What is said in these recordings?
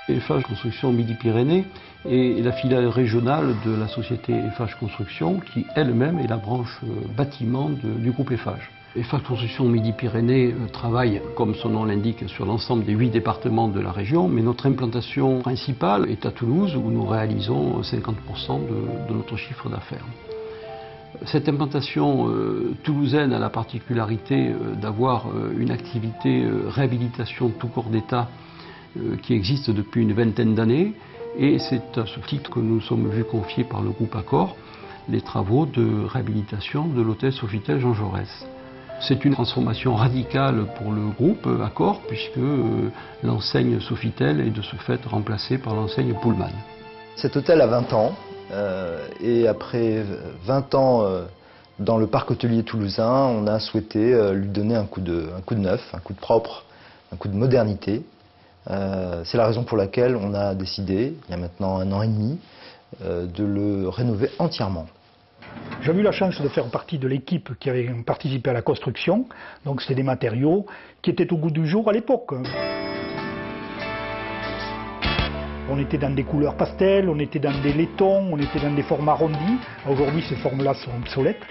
Eiffage Construction Midi-Pyrénées est la filiale régionale de la société Eiffage Construction qui elle-même est la branche bâtiment du groupe Eiffage. Eiffage Construction Midi-Pyrénées travaille, comme son nom l'indique, sur l'ensemble des 8 départements de la région, mais notre implantation principale est à Toulouse où nous réalisons 50% de notre chiffre d'affaires. Cette implantation toulousaine a la particularité d'avoir une activité réhabilitation tout corps d'État qui existe depuis une vingtaine d'années, et c'est à ce titre que nous sommes vus confier par le groupe Accor les travaux de réhabilitation de l'hôtel Sofitel Jean Jaurès. C'est une transformation radicale pour le groupe Accor puisque l'enseigne Sofitel est de ce fait remplacée par l'enseigne Pullman. Cet hôtel a 20 ans et après 20 ans dans le parc hôtelier toulousain, on a souhaité lui donner un coup de neuf, un coup de propre, un coup de modernité. C'est la raison pour laquelle on a décidé, il y a maintenant 1 an et demi, de le rénover entièrement. J'ai eu la chance de faire partie de l'équipe qui avait participé à la construction. Donc c'est des matériaux qui étaient au goût du jour à l'époque. On était dans des couleurs pastel, on était dans des laitons, on était dans des formes arrondis. Aujourd'hui ces formes-là sont obsolètes.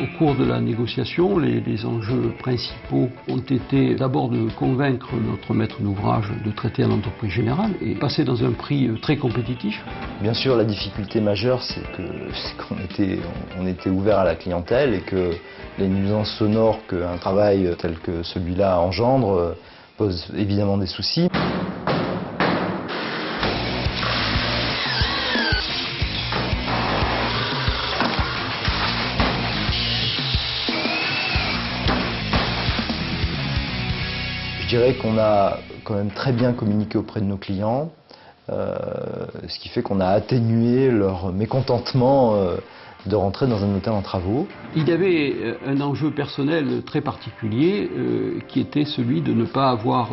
Au cours de la négociation, les enjeux principaux ont été d'abord de convaincre notre maître d'ouvrage de traiter à l'entreprise générale et passer dans un prix très compétitif. Bien sûr, la difficulté majeure, c'est qu'on était ouvert à la clientèle et que les nuisances sonores qu'un travail tel que celui-là engendre posent évidemment des soucis. Je dirais qu'on a quand même très bien communiqué auprès de nos clients, ce qui fait qu'on a atténué leur mécontentement de rentrer dans un hôtel en travaux. Il y avait un enjeu personnel très particulier qui était celui de ne pas avoir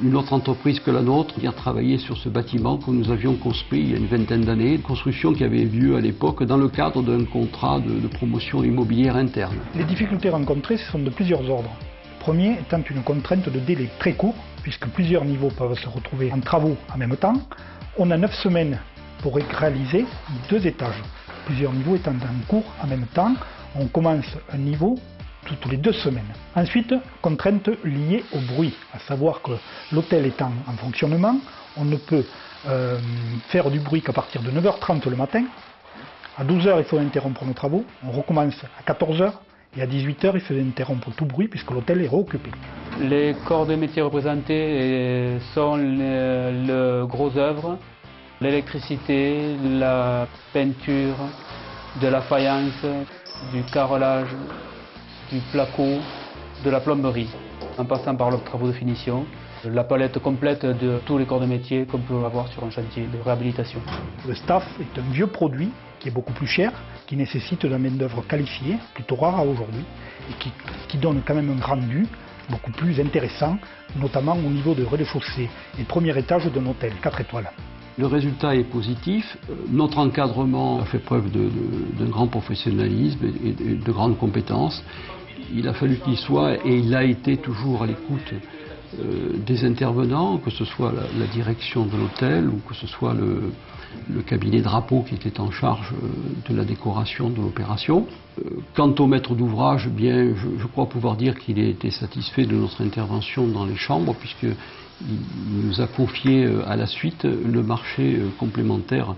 une autre entreprise que la nôtre qui a travaillé sur ce bâtiment que nous avions construit il y a une vingtaine d'années, une construction qui avait lieu à l'époque dans le cadre d'un contrat de promotion immobilière interne. Les difficultés rencontrées sont de plusieurs ordres. Le premier étant une contrainte de délai très court, puisque plusieurs niveaux peuvent se retrouver en travaux en même temps. On a 9 semaines pour réaliser 2 étages. Plusieurs niveaux étant en cours en même temps, on commence un niveau toutes les 2 semaines. Ensuite, contrainte liée au bruit, à savoir que l'hôtel étant en fonctionnement, on ne peut faire du bruit qu'à partir de 9h30 le matin. À 12h, il faut interrompre nos travaux. On recommence à 14h. Et à 18h, il faisait interrompre tout bruit puisque l'hôtel est réoccupé. Les corps de métier représentés sont le gros œuvre, l'électricité, la peinture, de la faïence, du carrelage, du placo, de la plomberie, en passant par les travaux de finition. La palette complète de tous les corps de métier qu'on peut avoir sur un chantier de réhabilitation. Le staff est un vieux produit qui est beaucoup plus cher, qui nécessite de la main-d'œuvre qualifiée, plutôt rare aujourd'hui, et qui donne quand même un rendu beaucoup plus intéressant, notamment au niveau de rez-de-chaussée et premier étage d'un hôtel 4 étoiles. Le résultat est positif. Notre encadrement a fait preuve d'un grand professionnalisme et de grandes compétences. Il a fallu qu'il soit, et il a été toujours à l'écoute des intervenants, que ce soit la direction de l'hôtel ou que ce soit le cabinet drapeau qui était en charge de la décoration de l'opération. Quant au maître d'ouvrage, bien, je crois pouvoir dire qu'il a été satisfait de notre intervention dans les chambres puisqu'il nous a confié à la suite le marché complémentaire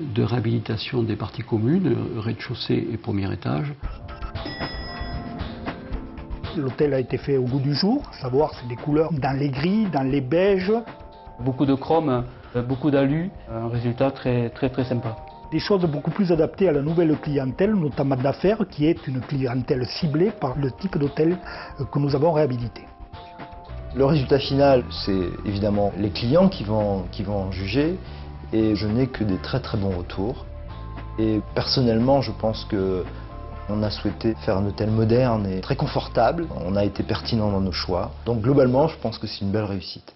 de réhabilitation des parties communes, rez-de-chaussée et premier étage. L'hôtel a été fait au goût du jour, à savoir c'est des couleurs dans les gris, dans les beiges. Beaucoup de chrome, beaucoup d'alu, un résultat très sympa. Des choses beaucoup plus adaptées à la nouvelle clientèle, notamment d'affaires, qui est une clientèle ciblée par le type d'hôtel que nous avons réhabilité. Le résultat final, c'est évidemment les clients qui vont juger, et je n'ai que des très bons retours. Et personnellement, je pense qu'on a souhaité faire un hôtel moderne et très confortable. On a été pertinent dans nos choix. Donc globalement, je pense que c'est une belle réussite.